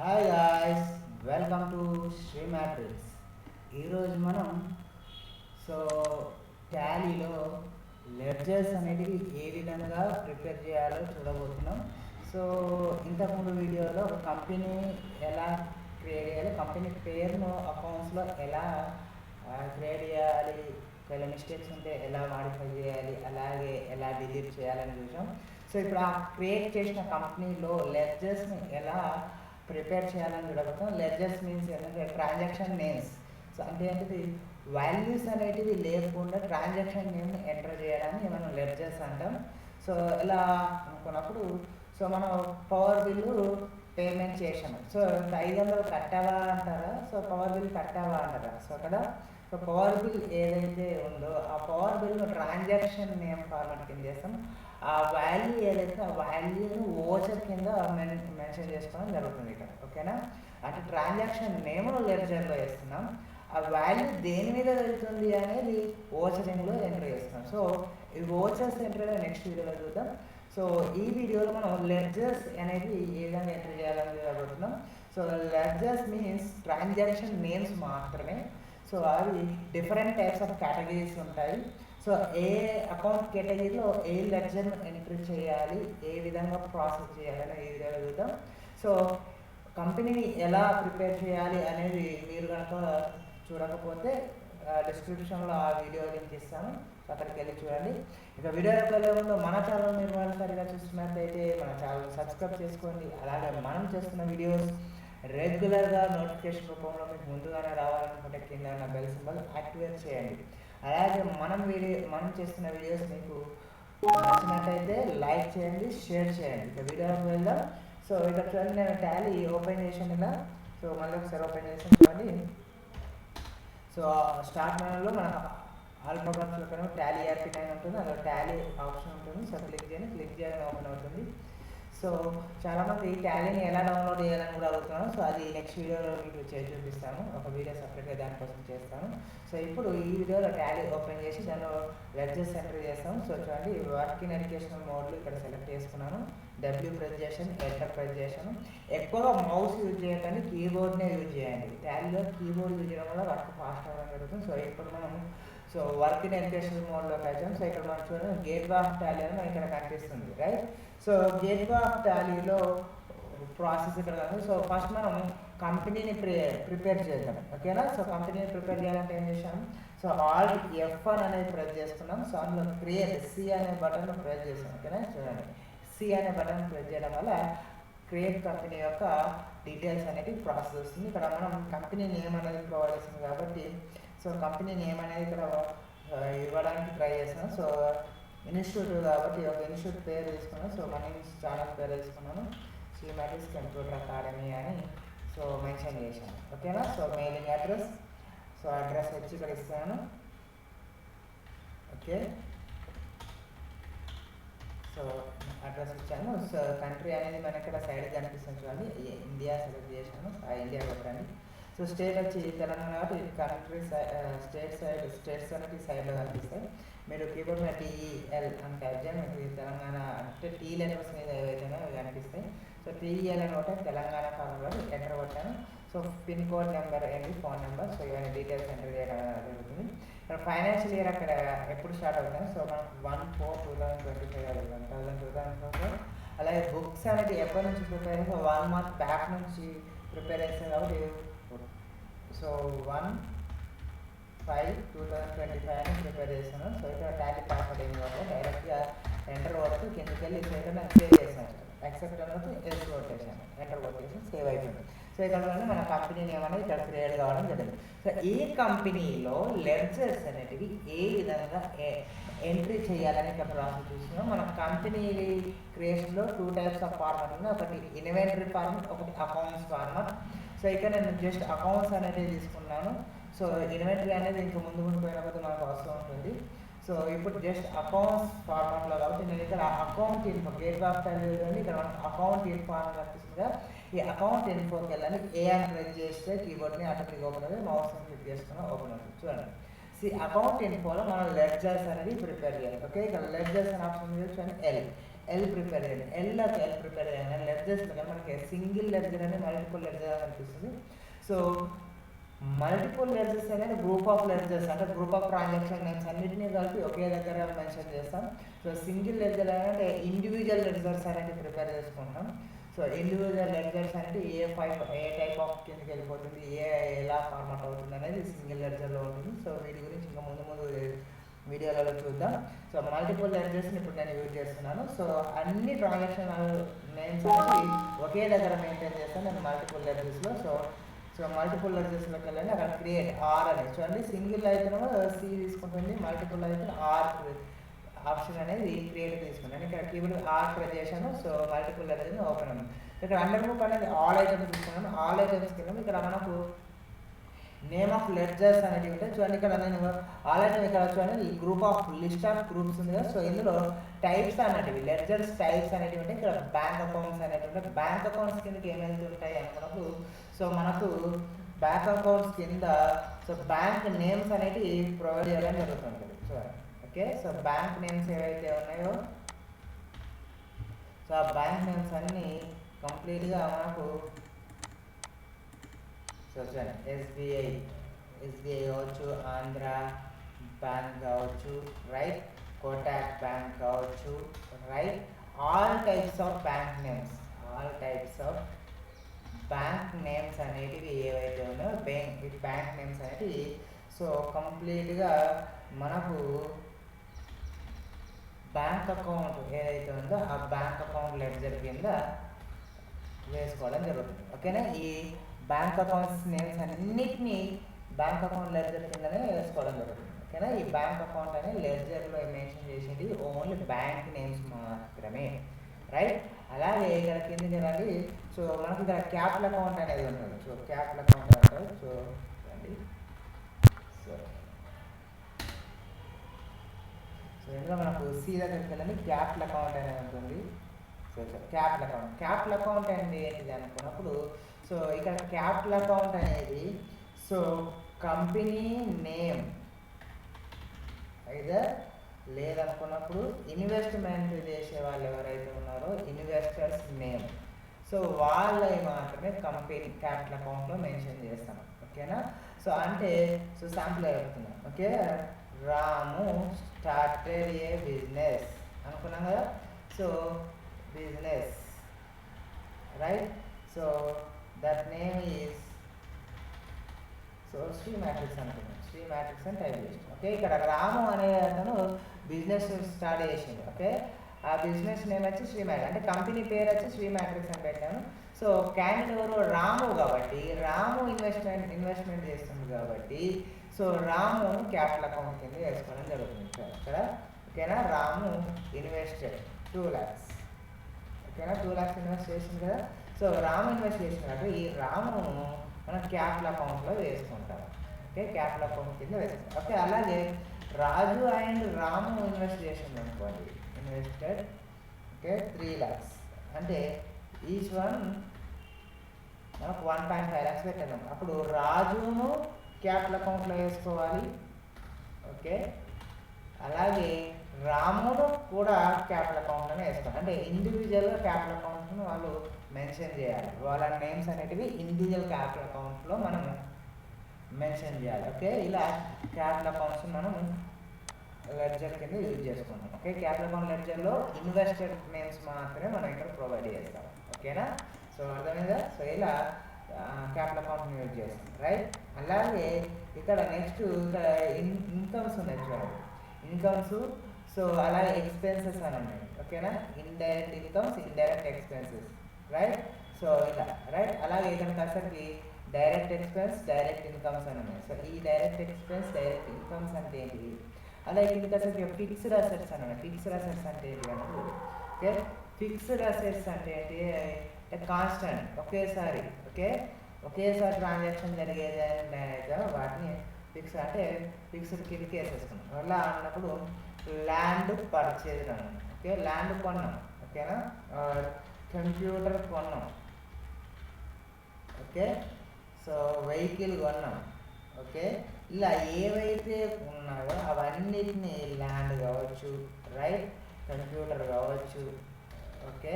Hi guys, welcome to Sri Matrix. ఈరోజు మనం so టాలీలో ledgers అనేటివి ఏ విధంగా ప్రిపేర్ చేయాలో చూడబోతున్నాం. సో ఇంతకుముందు వీడియోలో ఒక కంపెనీ ఎలా క్రియేట్ చేయాలి, కంపెనీ పేరును అకౌంట్స్లో ఎలా క్రియేట్ చేయాలి, ఒకవేళ మిస్టేక్స్ ఉంటే ఎలా మాడిఫై చేయాలి, అలాగే ఎలా డిలీట్ చేయాలని చూసాం. సో ఇప్పుడు ఆ క్రియేట్ చేసిన కంపెనీలో లెడ్జర్స్ని ఎలా ప్రిపేర్ చేయాలని చూడబోతాం. లెడ్జర్స్ మీన్స్ ఏంటంటే ట్రాన్సాక్షన్ నేమ్స్. సో అంటే ఏంటిది, వాల్యూస్ అనేటివి లేకుండా ట్రాన్సాక్షన్ నేమ్ని ఎంటర్ చేయడాన్ని మనం లెడ్జర్స్ అంటాం. సో ఇలా అనుకున్నప్పుడు సో మనం పవర్ బిల్లు పేమెంట్ చేసాము. సో 500 కట్టావా అంటారా, సో పవర్ బిల్ కట్టావా అంటారా. సో అక్కడ సో పవర్ బిల్ ఏదైతే ఉందో ఆ పవర్ బిల్ను ట్రాన్సాక్షన్ నేమ్ ఫార్మాట్ కింద చేస్తాం. ఆ వాల్యూ ఏదైతే ఆ వాల్యూని ఓచర్ కింద మెన్షన్ చేసుకోవడం జరుగుతుంది ఇక్కడ. ఓకేనా, అంటే ట్రాన్సాక్షన్ నేమ్ను లెడ్జర్లో వేస్తున్నాం, ఆ వాల్యూ దేని మీద వెళ్తుంది అనేది ఓచరింగ్లో ఎంటర్ చేస్తున్నాం. సో ఈ ఓచర్స్ ఎంటర్ నెక్స్ట్ వీడియోలో చూద్దాం. సో ఈ వీడియోలో మనం లెడ్జర్స్ అనేది ఏ విధంగా ఎంటర్ చేయాలని చూడబోతున్నాం. So ledgers means transaction names మాత్రమే. సో అవి డిఫరెంట్ టైప్స్ ఆఫ్ కేటగిరీస్ ఉంటాయి. సో ఏ అకౌంట్ కేటగిరీలో ఏ లెడ్జర్ను ఎంట్రీ చేయాలి, ఏ విధంగా ప్రాసెస్ చేయాలని ఈ విధంగా చూద్దాం. సో కంపెనీని ఎలా ప్రిపేర్ చేయాలి అనేది మీరు కనుక చూడకపోతే డిస్క్రిప్షన్లో ఆ వీడియో లింక్ ఇస్తాను, అక్కడికి వెళ్ళి చూడండి. ఇక వీడియోలోకి వెళ్ళే ముందు మన ఛానల్ మీరు మరోసారిగా చూస్తున్నట్లయితే మన ఛానల్ సబ్స్క్రైబ్ చేసుకోండి. అలాగే మనం చేస్తున్న వీడియోస్ రెగ్యులర్గా నోటిఫికేషన్ రూపంలో మీకు ముందుగానే రావాలనుకుంటే కింద ఉన్న బెల్ సింబల్ యాక్టివేట్ చేయండి. అలాగే మనం చేస్తున్న వీడియోస్ మీకు నచ్చినట్టయితే లైక్ చేయండి, షేర్ చేయండి. ఇక వీడియోకి వెళ్దాం. సో ఇక్కడ చూడండి, నేను టాలీ ఓపెన్ చేసాను ఇలా. సో మళ్ళీ ఒకసారి ఓపెన్ చేసాను చూడండి. సో స్టార్ట్ మెనూలో మన ఆల్ఫాబెట్స్లో టాలీ RP9 ఉంటుంది, అలా టాలీ ఆప్షన్ ఉంటుంది. సో క్లిక్ చేయని ఓపెన్ అవుతుంది. సో చాలామంది టాలీని ఎలా డౌన్లోడ్ చేయాలని కూడా అడుగుతున్నాను. సో అది నెక్స్ట్ వీడియోలో మీకు చేసి చూపిస్తాను, ఒక వీడియో సపరేట్గా దానికోసం చేస్తాను. సో ఇప్పుడు ఈ వీడియోలో టాలీ ఓపెన్ చేసి దానిలో లెడ్జర్స్ ఎంటర్ చేస్తాం. సో చూడండి, వర్క్ ఇన్ ఎడ్యుకేషనల్ మోడ్లు ఇక్కడ సెలెక్ట్ చేసుకున్నాను. W ప్రెస్ చేసాను, ఎంటర్ ప్రెస్ చేశాను. ఎక్కువగా మౌస్ యూజ్ చేయకండి, కీబోర్డ్నే యూజ్ చేయండి. టాలీలో కీబోర్డ్ యూజ్ చేయడం వల్ల వర్క్ ఫాస్ట్ అవ్వడం జరుగుతుంది. సో ఇప్పుడు మనం సో వర్క్ ఇన్ ఎడ్యుకేషనల్ మోడ్లోకి వచ్చాం. సో ఇక్కడ మనం చూడండి గేట్వే ఆఫ్ టాలీ అని మనకి ఇక్కడ కనిపిస్తుంది, రైట్. సో గేట్వే ఆఫ్ టాలీలో ప్రాసెస్ ఇక్కడ ఉంది. సో ఫస్ట్ మనం కంపెనీని ప్రిపేర్ చేద్దాం. ఓకేనా, సో కంపెనీని ప్రిపేర్ చేయాలంటే ఏం చేసాము, సో Alt F1 అనేది ప్రెస్ చేసుకున్నాం. సో అందులో క్రియేట్ C అనే బటన్ ప్రెస్ చేసాం. ఓకేనా, చూడండి C అనే బటన్ ప్రెస్ చేయడం వల్ల క్రియేట్ కంపెనీ యొక్క డీటెయిల్స్ అనేది ప్రాసెస్ వస్తుంది. ఇక్కడ మనం కంపెనీ నేమ్ అనేది ప్రొవైడ్ చేస్తుంది కాబట్టి సో కంపెనీ నేమ్ అనేది ఇక్కడ ఇవ్వడానికి ట్రై చేస్తున్నాం. సో ఇన్స్టిట్యూట్ కాబట్టి ఒక ఇన్స్టిట్యూట్ పేరు తీసుకున్నాను. సో మన ఛానల్ పేరు తీసుకున్నాను, శ్రీ మ్యాట్రిక్స్ కంప్యూటర్ అకాడమీ అని సో మెన్షన్ చేశాను. ఓకేనా, so mailing address, so address వచ్చి ఇక్కడ ఇస్తాను. ఓకే, సో అడ్రస్ ఇచ్చాను. సో కంట్రీ అనేది మనకి ఇక్కడ సైడ్ కనిపిస్తుంది చూడండి, ఇండియా సెలెక్ట్ చేశాను. ఇండియా కొట్టండి. సో స్టేట్ వచ్చి తెలంగాణ కాబట్టి కంట్రీ స్టేట్స్ అనేది సైడ్లో కనిపిస్తాయి. మీరు కీబోర్డ్ మీద TEL అని టైప్ చేయండి, మీకు తెలంగాణ అంటే T లెటర్స్ మీద ఏవైతేనో అవి కనిపిస్తాయి. సో TEL అని కొట్టాను, తెలంగాణ ఫార్ములా ఎంటర్ కొట్టాను. సో పిన్ కోడ్ నెంబర్ ఏంటి, ఫోన్ నెంబర్, సో ఇవన్నీ డీటెయిల్స్ ఎంటర్ చేయడం జరుగుతుంది. ఇక్కడ ఫైనాన్షియల్ ఇయర్ అక్కడ ఎప్పుడు స్టార్ట్ అవుతుంది, సో మనం 1/4/2025 2024. అలాగే బుక్స్ అనేది ఎప్పటి నుంచి ప్రిపేర్ అయ్యి, సో 1 month బ్యాక్ నుంచి ప్రిపేర్ అవుతుంది కాబట్టి సో 1/5/2025 అని ప్రిపేర్ చేస్తాను. సో ఇక్కడ టాలీ పాస్వర్డ్ ఏమి కావాలి, డైరెక్ట్గా ఎంటర్ కొడుతూ కిందకి వెళ్ళి ఇక్కడ నేను సేవ్ చేశాను. యాక్సెప్ట్ అనేది ఎస్ కొట్టేసాను, ఎంటర్ కొట్టేసి సేవ్ అయిపోయింది. సో ఇక్కడ మన కంపెనీ నేమ్ అనేది ఇక్కడ క్రియేట్ కావడం జరిగింది. సో ఈ కంపెనీలో లెడ్జర్స్ అనేటివి ఏ విధంగా ఎంట్రీ చేయాలని ఇక్కడ ప్రాసెస్ చూస్తున్నాం. మన కంపెనీ క్రియేషన్లో 2 types ఆఫ్ ఫార్మాట్ ఉన్నాయి, ఒకటి ఇన్వెంటరీ ఫార్మాట్, ఒకటి అకౌంట్స్ ఫార్మాట్. సో ఇక్కడ నేను జస్ట్ అకౌంట్స్ అనేది తీసుకున్నాను. సో ఇన్వెంటరీ అనేది ఇంకా ముందు పోయిన కొద్ది మనకు వస్తూ ఉంటుంది. సో ఇప్పుడు జస్ట్ అకౌంట్స్ ఫార్మాట్లో కాబట్టి నేను ఇక్కడ account info gateway of Tally ఇక్కడ మనకు అకౌంట్ ఇన్ఫో అని కనిపిస్తుందిగా, ఈ అకౌంట్ ఇన్ఫోకి వెళ్ళాలి. ఏ అని ప్రెస్ చేస్తే కీబోర్డ్ని ఆటోమేటిక్ ఓపెన్ అవుతుంది, మౌస్ని క్లిక్ చేసుకున్నా ఓపెన్ అవుతుంది. చూడండి, అకౌంట్ ఇన్ఫోలో మనం లెడ్జర్స్ అనేది ప్రిపేర్ చేయాలి. ఓకే, ఇక్కడ లెడ్జర్స్ అనే ఆప్షన్ చూడండి, ఎల్ ప్రిపేర్ చేయండి. ఎల్ ప్రిపేర్ చేయండి. లెడ్జర్స్లో మనకి సింగిల్ లెడ్జర్ అని మల్టిపుల్ లెడ్జర్ అని అనిపిస్తుంది. సో మల్టిపుల్ లెడ్జర్స్ అనేది గ్రూప్ ఆఫ్ లెడ్జర్స్ అంటే గ్రూప్ ఆఫ్ ట్రాన్సాక్షన్ నేమ్స్ అన్నింటినీ కలిపి ఒకే దగ్గర మెన్షన్ చేస్తాం. సో సింగిల్ లెడ్జర్ అంటే ఇండివిజువల్ లెడ్జర్స్ అనేది ప్రిపేర్ చేసుకుంటాం. సో ఇండివిజువల్ లెడ్జర్స్ అంటే ఏ టైప్ ఆఫ్ కిందకి వెళ్ళిపోతుంది, ఎలా ఫార్మాట్ అవుతుంది అనేది సింగిల్ లెడ్జర్లో ఉంటుంది. సో వీటి గురించి ఇంకా ముందు వీడియోలలో చూద్దాం. సో మల్టిపుల్ లెడ్జర్స్ని ఇప్పుడు నేను యూజ్ చేస్తున్నాను. సో అన్ని ట్రాన్సాక్షన్ నేమ్స్ అనేది ఒకే దగ్గర మెయింటైన్ చేస్తాను నేను మల్టిపుల్ లెడ్జర్స్లో. సో మల్టిపుల్ లెడ్జర్స్లోకి వెళ్ళండి, అక్కడ క్రియేట్ ఆర్ అని చూడండి. సింగిల్ అయితే సి తీసుకుంటుంది, మల్టిపుల్ అయితే ఆర్ ఆప్షన్ అనేది క్రియేట్ తీసుకున్నాను. ఇక్కడ కీబోర్డ్ ఆర్ ప్రెస్ చేశాను. సో మల్టిపుల్ లెడ్జర్ని ఓపెన్ ఉంది. ఇక్కడ అండర్ గ్రూప్ అనేది ఆల్ ఐటమ్స్ తీసుకున్నాను. ఆల్ ఐటమ్స్కి వెళ్ళాము. ఇక్కడ మనకు నేమ్ ఆఫ్ లెడ్జర్స్ అనేవి ఉంటాయి. చూడండి ఇక్కడ నేను ఆల్ ఐటమ్ ఇక్కడ చూడండి group of list of groups ఉంది కదా. సో ఇందులో టైప్స్ అనేటివి లెడ్జర్స్ టైప్స్ అనేవి ఉంటాయి. ఇక్కడ బ్యాంక్ అకౌంట్స్ అనేవి ఉంటాయి. బ్యాంక్ అకౌంట్స్ కిందకి ఏమైతే ఉంటాయి అనుకున్నప్పుడు సో మనకు బ్యాంక్ అకౌంట్స్ కింద సో బ్యాంక్ నేమ్స్ అనేవి ప్రొవైడ్ చేయడం జరుగుతుంటుంది. చూడండి ఓకే. సో బ్యాంక్ నేమ్స్ ఏవైతే ఉన్నాయో సో ఆ బ్యాంక్ నేమ్స్ అన్నీ కంప్లీట్గా మనకు సో చూడండి ఎస్బీఐ కావచ్చు, ఆంధ్ర బ్యాంక్ కావచ్చు, రైట్, కోటాక్ బ్యాంక్ కావచ్చు, right. All types of bank names అనేటివి ఏవైతే ఉన్నాయో బ్యాంక్ నేమ్స్ అనేటివి సో కంప్లీట్గా మనకు బ్యాంక్ అకౌంట్ ఏదైతే ఉందో ఆ బ్యాంక్ అకౌంట్ లెడ్జర్ కింద వేసుకోవడం జరుగుతుంది. ఓకేనా. ఈ బ్యాంక్ అకౌంట్స్ నేమ్స్ అన్నిటినీ బ్యాంక్ అకౌంట్ లెడ్జర్ కిందనే వేసుకోవడం జరుగుతుంది. ఓకేనా. ఈ బ్యాంక్ అకౌంట్ అనేది లెడ్జర్లో మెన్షన్ చేసేది ఓన్లీ బ్యాంక్ నేమ్స్ మాత్రమే, రైట్. అలాగే ఇక్కడ కిందకి రండి. సో మనకి ఇక్కడ క్యాపిటల్ అకౌంట్ అనేది ఉంటుంది. సో క్యాపిటల్ అకౌంట్ అంటారు. సో రండి. సో ఇందులో మనకు సి దగ్గరికి వెళ్ళండి. క్యాపిటల్ అకౌంట్ అనేది ఉంటుంది. సో క్యాపిటల్ అకౌంట్ అనేది ఏంటిది అనుకున్నప్పుడు సో ఇక్కడ క్యాపిటల్ అకౌంట్ అనేది సో కంపెనీ నేమ్ అయితే లేదనుకున్నప్పుడు ఇన్వెస్ట్మెంట్ చేసే వాళ్ళు ఎవరైతే ఉన్నారో ఇన్వెస్టర్స్ నేమ్ సో వాళ్ళవి మాత్రమే కంపెనీ క్యాపిటల్ అకౌంట్లో మెన్షన్ చేస్తాం. ఓకేనా. సో అంటే సో శాంపుల్ చెప్తున్నాం. Okay. Ramu started a business అనుకున్నాం కదా. So business, right. So that name is so Sri Matrix అనుకున్నాం. శ్రీ మ్యాట్రిక్స్ అని టైప్ చేసాం. ఓకే. ఇక్కడ రాము అనే అతను బిజినెస్ స్టార్ట్ చేసిండు. ఓకే. ఆ బిజినెస్ నేమ్ వచ్చి శ్రీ మ్యాట్రిక్స్ అంటే కంపెనీ పేరు వచ్చి శ్రీ మ్యాట్రిక్స్ అని పెట్టాను. సో క్యాండిడేట్ ఎవరు రాము కాబట్టి రాము ఇన్వెస్ట్మెంట్ చేస్తుంది కాబట్టి సో రాము క్యాపిటల్ అకౌంట్ కింద వేసుకోవడం జరుగుతుంది ఇక్కడ. ఓకేనా. రాము ఇన్వెస్టెడ్ 2 lakhs. ఓకేనా. 2 lakhs ఇన్వెస్ట్ చేసింది కదా. సో రాము ఇన్వెస్ట్ చేసినట్టు ఈ రామును మనం క్యాపిటల్ అకౌంట్లో వేసుకుంటాం. ఓకే. క్యాపిటల్ అకౌంట్ కింద వేసుకుంటాం. ఓకే. అలాగే రాజు అండ్ రాము ఇన్వెస్ట్ చేసింది అనుకోండి. ఇన్వెస్టెడ్ ఓకే 3 lakhs అంటే ఈచ్ వన్ మనకు 1.5 lakhs పెట్టాం. అప్పుడు రాజును క్యాపిటల్ అకౌంట్లో వేసుకోవాలి. ఓకే. అలాగే రామును కూడా క్యాపిటల్ అకౌంట్లోనే వేసుకోవాలి. అంటే ఇండివిజువల్గా క్యాపిటల్ అకౌంట్ను వాళ్ళు మెన్షన్ చేయాలి. వాళ్ళ నేమ్స్ అనేటివి ఇండివిజువల్ క్యాపిటల్ అకౌంట్లో మనం మెన్షన్ చేయాలి. ఓకే. ఇలా క్యాపిటల్ అకౌంట్స్ మనం లెడ్జర్ కింద యూజ్ చేసుకుంటాం. ఓకే. క్యాపిటల్ అకౌంట్ లెడ్జర్లో ఇన్వెస్టెడ్ నేమ్స్ మాత్రమే మనం ఇక్కడ ప్రొవైడ్ చేస్తాం. ఓకేనా. సో అర్థమైందా. సో ఇలా క్యాపిటల్ అకౌంట్ని యూజ్ చేస్తాం, రైట్. అలాగే ఇక్కడ నెక్స్ట్ ఇక్కడ ఇన్కమ్స్ ఉన్నాయి చూడండి. ఇన్కమ్స్ సో అలాగే ఎక్స్పెన్సెస్ అని ఉన్నాయి. ఓకేనా. Indirect incomes, indirect expenses, right. So ఇలా రైట్. అలాగే ఇక్కడ వచ్చేసరికి డైరెక్ట్ ఎక్స్పెన్స్, డైరెక్ట్ ఇన్కమ్స్ అని ఉన్నాయి. సో ఈ డైరెక్ట్ ఎక్స్పెన్స్, డైరెక్ట్ ఇన్కమ్స్ అంటే ఏంటి? అలాగే కిందకి వచ్చేసరికి ఫిక్స్డ్ అసెట్స్ అని ఉన్నాయి. ఫిక్స్డ్ అసెట్స్ అంటే ఏంటి అంటే ఓకే. ఫిక్స్డ్ అసెట్స్ అంటే ఏంటి అంటే కాన్స్టెంట్ ఒకేసారి ఒకేసారి ట్రాన్సాక్షన్ జరిగేది అయితే వాటిని ఫిక్స్ అంటే ఫిక్స్డ్ కిందకి వేసేసుకున్నాం. అలా అన్నప్పుడు ల్యాండ్ పర్చేజ్ అన్నాం. ఓకే. ల్యాండ్ కొన్నాం. ఓకేనా. కంప్యూటర్ కొన్నాం. ఓకే. సో వెహికల్ కొన్నాం. ఓకే. ఇలా ఏవైతే ఉన్నాయో అవన్నిటిని ల్యాండ్ కావచ్చు, రైట్, కంప్యూటర్ కావచ్చు, ఓకే.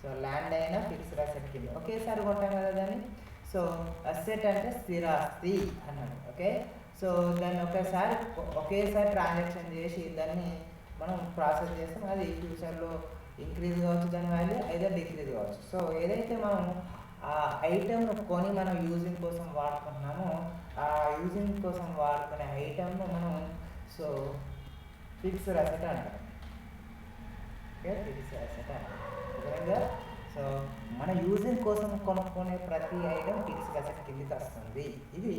సో ల్యాండ్ అయినా ఫిక్స్డ్ అసెట్ కింద ఒకేసారి కొంటాం కదా దాన్ని. సో అసెట్ అంటే స్థిరాస్తి అన్నాడు. ఓకే. సో దాన్ని ఒకేసారి ట్రాన్సాక్షన్ చేసి దాన్ని మనం ప్రాసెస్ చేస్తాం. అది ఫ్యూచర్లో ఇంక్రీజ్ కావచ్చు దాని వాల్యూ, అయితే డిక్రీజ్ కావచ్చు. సో ఏదైతే మనం ఆ ఐటెంను కొని మనం యూజింగ్ కోసం వాడుకుంటున్నామో ఆ యూజింగ్ కోసం వాడుకునే ఐటెంను మనం సో ఫిక్స్డ్ అసెట్ అంటాం. ఓకే, ఫిక్స్డ్ అసెట్ అంటాం. సో మన యూజింగ్ కోసం కొనుక్కునే ప్రతి ఐటెం ఫిక్స్డ్ అసెట్ కిందకి వస్తుంది. ఇది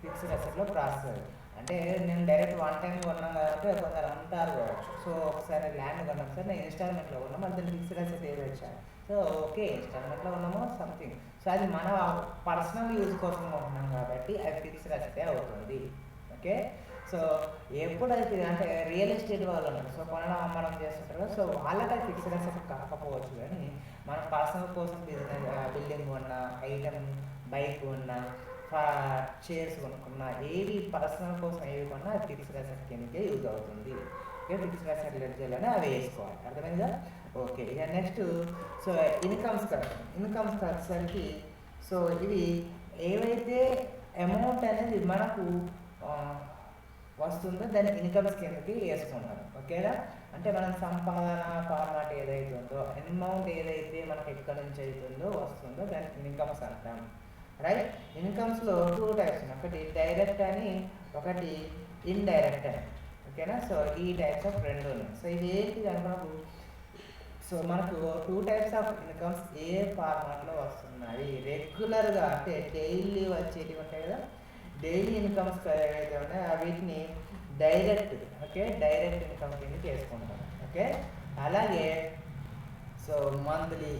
ఫిక్స్డ్ అసెట్లో ప్రాసెస్. అంటే నేను డైరెక్ట్ వన్ టైం కొన్నాను కాబట్టి కొందరు అంటారు కావచ్చు. సో ఒకసారి ల్యాండ్ కొన్నాం సార్, నేను ఇన్స్టాల్మెంట్లో కొన్నాం, మరి దాన్ని ఫిక్స్డ్ అసెట్ ఏదో వచ్చాను. సో ఓకే, ఇన్స్టాల్మెంట్లో ఉన్నామో సంథింగ్. సో అది మన పర్సనల్ యూజ్ కోసం కొంటున్నాం కాబట్టి అది ఫిక్స్డ్ అసెటే అవుతుంది. ఓకే. సో ఎప్పుడైతే అంటే రియల్ ఎస్టేట్ వాళ్ళు ఉంటారు, సో కొనడం అమ్మడం చేస్తుంటారు. సో వాళ్ళకి ఫిక్స్డ్ అసెట్ కాకపోవచ్చు, కానీ మన పర్సనల్ కోసం బిల్డింగ్ కొన్నా, ఐటమ్ బైక్ కొన్నా, చైర్స్ కొనుక్కున్నా, ఏవి పర్సనల్ కోసం ఏవి కొన్నా అది ఫిక్స్డ్ అసెట్ కిందకే యూజ్ అవుతుంది. ఓకే, ఫిక్స్డ్ అసెట్ లెడ్జర్లోనే అవి వేసుకోవాలి. అర్థమైందా? ఓకే. ఇక నెక్స్ట్ సో ఇన్కమ్స్ వచ్చేసరికి సో ఇవి ఏవైతే అమౌంట్ అనేది మనకు వస్తుందో దాన్ని ఇన్కమ్స్ కిందకి వేసుకుంటాం. ఓకేనా? అంటే మనం సంపాదన ఫార్మాట్ ఏదైతే ఉందో, అమౌంట్ ఏదైతే మనకి ఎక్కడి నుంచి అవుతుందో వస్తుందో దాన్ని ఇన్కమ్స్ అంటాం. రైట్? ఇన్కమ్స్లో 2 టైప్స్ ఉన్నాయి, ఒకటి డైరెక్ట్ అని, ఒకటి ఇండైరెక్ట్ అని. ఓకేనా? సో ఈ టైప్స్ ఆఫ్ 2 ఉన్నాయి. సో ఇది ఏంటి మనకు సో మనకు 2 టైప్స్ ఆఫ్ ఇన్కమ్స్ ఏ ఫార్మాట్లో వస్తున్నాయి రెగ్యులర్గా, అంటే డైలీ వచ్చేటివి ఉంటాయి కదా, డైలీ ఇన్కమ్స్ ఏవైతే ఉన్నాయో వీటిని డైరెక్ట్, ఓకే, డైరెక్ట్ ఇన్కమ్ కిందకి వేసుకుంటాం. ఓకే. అలాగే సో మంత్లీ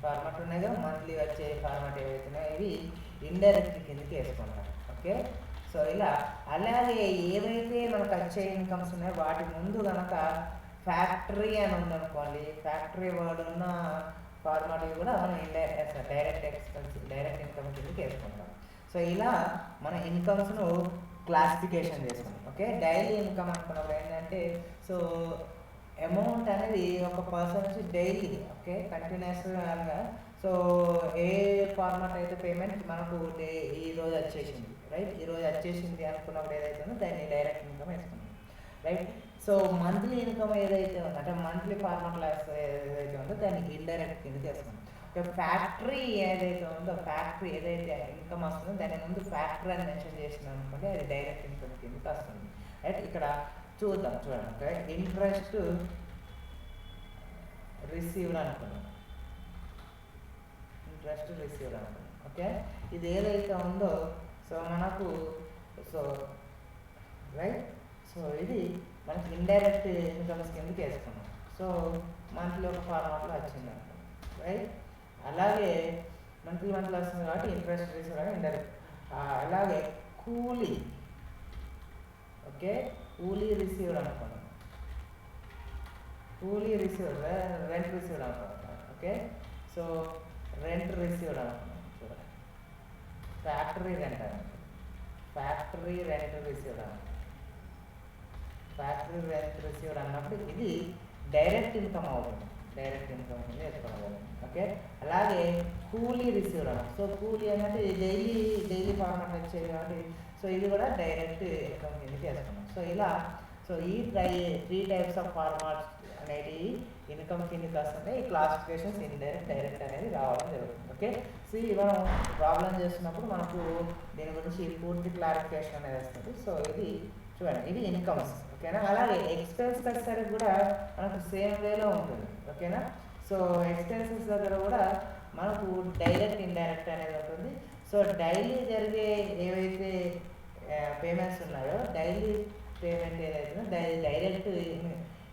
ఫార్మాట్ ఉన్నాయి కదా, మంత్లీ వచ్చే ఫార్మాట్ ఏవైతే ఉన్నాయో ఇవి ఇండైరెక్ట్ కిందకి వేసుకుంటాం. ఓకే. సో ఇలా అలాగే ఏవైతే మనకు వచ్చే ఇన్కమ్స్ ఉన్నాయో వాటి ముందు కనుక ఫ్యాక్టరీ అని ఉందనుకోండి, ఫ్యాక్టరీ వర్డ్ ఉన్న ఫార్మాట్ కూడా మనం డైరెక్ట్ ఇన్కమ్ కిందకి వేసుకుంటాం. సో ఇలా మన ఇన్కమ్స్ను క్లాసిఫికేషన్ చేసుకుంటాం. ఓకే. డైలీ ఇన్కమ్ అనుకున్నప్పుడు ఏంటంటే సో అమౌంట్ అనేది ఒక పర్సన్ నుంచి డైలీ, ఓకే, కంటిన్యూస్గా, సో ఏ ఫార్మాట్ అయితే పేమెంట్ మనకు ఈరోజు వచ్చేసింది, రైట్, ఈరోజు వచ్చేసింది అనుకున్నప్పుడు ఏదైతే ఉందో దాన్ని డైరెక్ట్ ఇన్కమ్ వేసుకుంటాం. రైట్. సో మంత్లీ ఇన్కమ్ ఏదైతే ఉందో, అంటే మంత్లీ ఫార్మాట్లో ఏదైతే ఉందో దాన్ని ఇండైరెక్ట్ కింద చేసుకుంటాం. ఫ్యాక్టరీ ఏదైతే ఉందో, ఫ్యాక్టరీ ఏదైతే ఇన్కమ్ వస్తుందో దాని ముందు ఫ్యాక్టరీ అని మెన్షన్ చేసినాం అనుకోండి, అది డైరెక్ట్ ఇన్కమ్ కిందకి వస్తుంది. రైట్. ఇక్కడ చూడండి. ఓకే, ఇంట్రెస్ట్ రిసీవ్డ్ అనుకున్నాం, ఓకే. ఇది ఏదైతే ఉందో సో మనకు సో రైట్, సో ఇది మనకి ఇండైరెక్ట్ ఇన్కమ్స్ కిందకి వేసుకున్నాం. సో మంత్లీ ఒక ఫార్మాట్లో వచ్చింది అనుకో, రైట్. అలాగే మంత్లీ వస్తుంది కాబట్టి ఇంట్రెస్ట్ రిసీవ్డ్ అని ఇండైరెక్ట్. అలాగే కూలీ, ఓకే, కూలీ రిసీవ్డ్ అనుకున్నాం, రెంట్ రిసీవ్డ్ అనుకున్నాం. ఓకే. సో రెంట్ రిసీవ్డ్ అనుకున్నాం. చూడండి, ఫ్యాక్టరీ రెంట్ రిసీవ్డ్ అన్నప్పుడు ఇది డైరెక్ట్ ఇన్కమ్ అవుతుంది, డైరెక్ట్ ఇన్కమ్ కింద వేసుకోవాలి. ఓకే. అలాగే కూలీ రిసీవ్డ్ అన్నమాట. సో కూలీ అంటే డైలీ ఫార్మాట్ వచ్చేది కాబట్టి సో ఇది కూడా డైరెక్ట్ ఇన్కమ్ కిందకి వేసుకున్నాం. సో ఇలా సో ఈ 3 టైప్స్ ఆఫ్ ఫార్మాట్స్ అనేవి ఇన్కమ్ కిందకి వస్తుంటే ఈ క్లాసిఫికేషన్స్ ఇండైరెక్ట్, డైరెక్ట్ అనేది రావడం జరుగుతుంది. ఓకే. సో మనం ప్రాబ్లం చేస్తున్నప్పుడు మనకు దీని గురించి పూర్తి క్లారిఫికేషన్ అనేది వస్తుంది. సో ఇది చూడండి, ఇది ఇన్కమ్స్. ఓకేనా. అలాగే ఎక్స్పెన్స్ వచ్చేసరికి కూడా మనకు సేమ్ వేలో ఉంటుంది. ఓకేనా. సో ఎక్స్పెన్సెస్ దగ్గర కూడా మనకు డైరెక్ట్, ఇండైరెక్ట్ అనేది ఉంటుంది. సో డైలీ జరిగే ఏవైతే పేమెంట్స్ ఉన్నాయో, డైలీ పేమెంట్ ఏదైతుందో డైరెక్ట్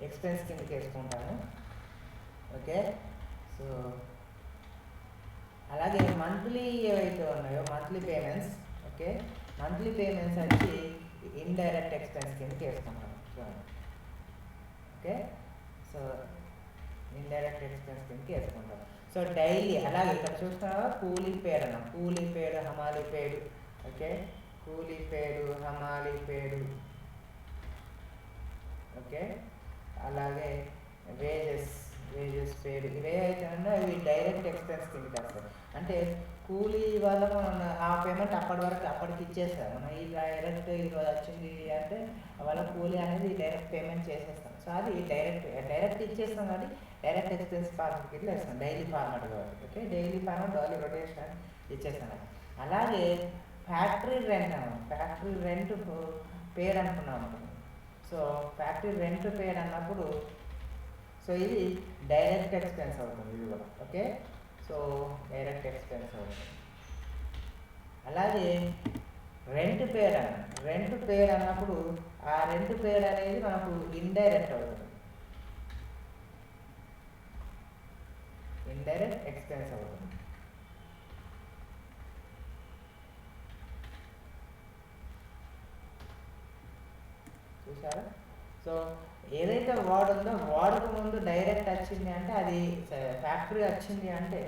ఎక్స్పెన్స్ కిందకి వేసుకుంటాను. ఓకే. సో అలాగే మంత్లీ ఏవైతే ఉన్నాయో monthly payments, okay, monthly payments వచ్చి ఇండైరెక్ట్ ఎక్స్పెన్స్ కిందకి వేసుకుంటాను. చూడండి. ఓకే. సో ఇండైరెక్ట్ ఎక్స్పెన్స్ కిందకి వేసుకుంటాం. సో డైలీ అలాగే ఇక్కడ చూస్తున్నావా కూలీ పేడ్ అన్నాం, కూలీ పేడ్, హమాలీ పేడ్. ఓకే. కూలీ పేడు, హమాలీ పేడు. ఓకే. అలాగే వేజెస్ పేడ్ ఇవే అయితే ఇవి డైరెక్ట్ ఎక్స్పెన్స్ కిందకి వస్తాయి. అంటే కూలీ వల్ల మనం ఆ పేమెంట్ అప్పటి వరకు అప్పటికి ఇచ్చేస్తాం. మనం ఈ డైరెక్ట్ ఈరోజు వచ్చింది అంటే వాళ్ళ కూలీ అనేది డైరెక్ట్ పేమెంట్ చేసేస్తాం. సో అది డైరెక్ట్ ఇచ్చేస్తాం కాబట్టి డైరెక్ట్ ఎక్స్పెన్స్ ఫార్మాట్ కింద వేస్తాం. డైలీ ఫార్మాట్ కాబట్టి okay, daily format daily rotation ఇచ్చేస్తాం. అలాగే ఫ్యాక్టరీ రెంట్ పేడ్ అనుకున్నాం అనుకున్నాం. సో ఫ్యాక్టరీ రెంట్ పేడ్ అన్నప్పుడు సో ఇది డైరెక్ట్ ఎక్స్పెన్స్ అవుతుంది ఇది కూడా ఓకే. సో డైరెక్ట్ ఎక్స్పెన్స్ అవుతుంది. అలాగే రెంట్ పేడ్ అన్నప్పుడు ఆ రెంట్ పేడ్ అనేది మనకు ఇండైరెక్ట్ అవుతుంది, ఇండైరెక్ట్ ఎక్స్పెన్స్ అవుతుంది. చూసారా? సో ఏదైతే వార్డ్ ఉందో వార్డుకు ముందు డైరెక్ట్ వచ్చింది అంటే అది ఫ్యాక్టరీ వచ్చింది అంటే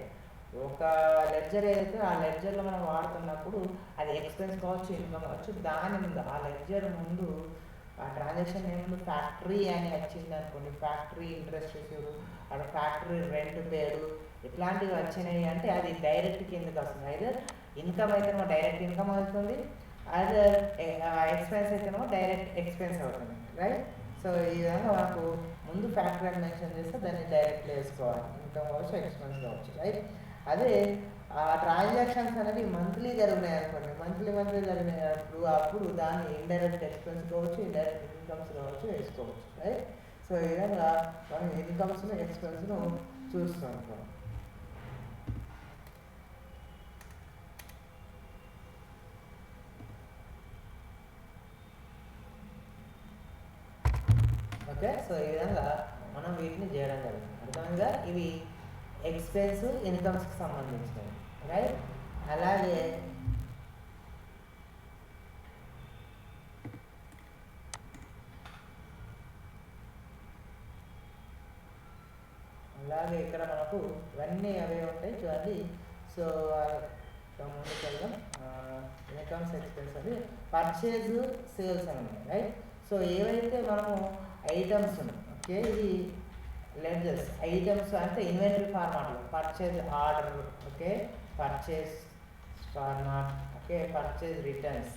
ఒక లెడ్జర్ ఏదైతే ఆ లెడ్జర్లో మనం వాడుతున్నప్పుడు అది ఎక్స్పెన్స్ కావచ్చు, ఇన్కమ్ కావచ్చు, దాని ముందు ఆ లెడ్జర్ ముందు ఆ ట్రాన్సాక్షన్ ముందు ఫ్యాక్టరీ అని వచ్చింది అనుకోండి, ఫ్యాక్టరీ ఇంట్రెస్ట్ రిసీవ్ అక్కడ ఫ్యాక్టరీ రెంట్ పేడు ఇట్లాంటివి వచ్చినాయి అంటే అది డైరెక్ట్ కిందకి వస్తుంది. అయితే ఇన్కమ్ అయితేనేమో డైరెక్ట్ ఇన్కమ్ అవుతుంది, అదే ఎక్స్పెన్స్ అయితేనేమో డైరెక్ట్ ఎక్స్పెన్స్ అవుతుంది రైట్. సో ఈ విధంగా మనకు ముందు ఫ్యాక్టరీ అని మెన్షన్ చేస్తే దాన్ని డైరెక్ట్ వేసుకోవాలి, ఇన్కమ్ కావచ్చు ఎక్స్పెన్స్ కావచ్చు రైట్. అదే ఆ ట్రాన్సాక్షన్స్ అనేవి మంత్లీ జరిగినాయి అనుకోండి, మంత్లీ జరిగినప్పుడు అప్పుడు దాన్ని ఇండైరెక్ట్ ఎక్స్పెన్స్ కావచ్చు, ఇండైరెక్ట్ ఇన్కమ్స్ కావచ్చు వేసుకోవచ్చు రైట్. సో ఈ విధంగా మనం ఇన్కమ్స్ను ఎక్స్పెన్స్ను చూస్తూ ఉంటాం. ఓకే, సో ఈ విధంగా మనం వీటిని చేయడం జరుగుతుంది. అర్థమైందిగా? ఇవి ఎక్స్పెన్స్ ఇన్కమ్స్కి సంబంధించినవి రైట్. అలాగే ఇక్కడ మనకు ఇవన్నీ అవే ఉంటాయి చూడండి. సో ముందుకు వెళ్దాం. ఇన్కమ్స్ ఎక్స్పెన్స్ అది పర్చేజ్ సేల్స్ అని ఉన్నాయి రైట్. సో ఏవైతే మనము ఐటమ్స్ ఉన్నాయి ఓకే, ఇది లెడ్జర్స్ ఐటమ్స్ అంటే ఇన్వెంటరీ ఫార్మాట్లో purchase order okay, purchase format okay, purchase returns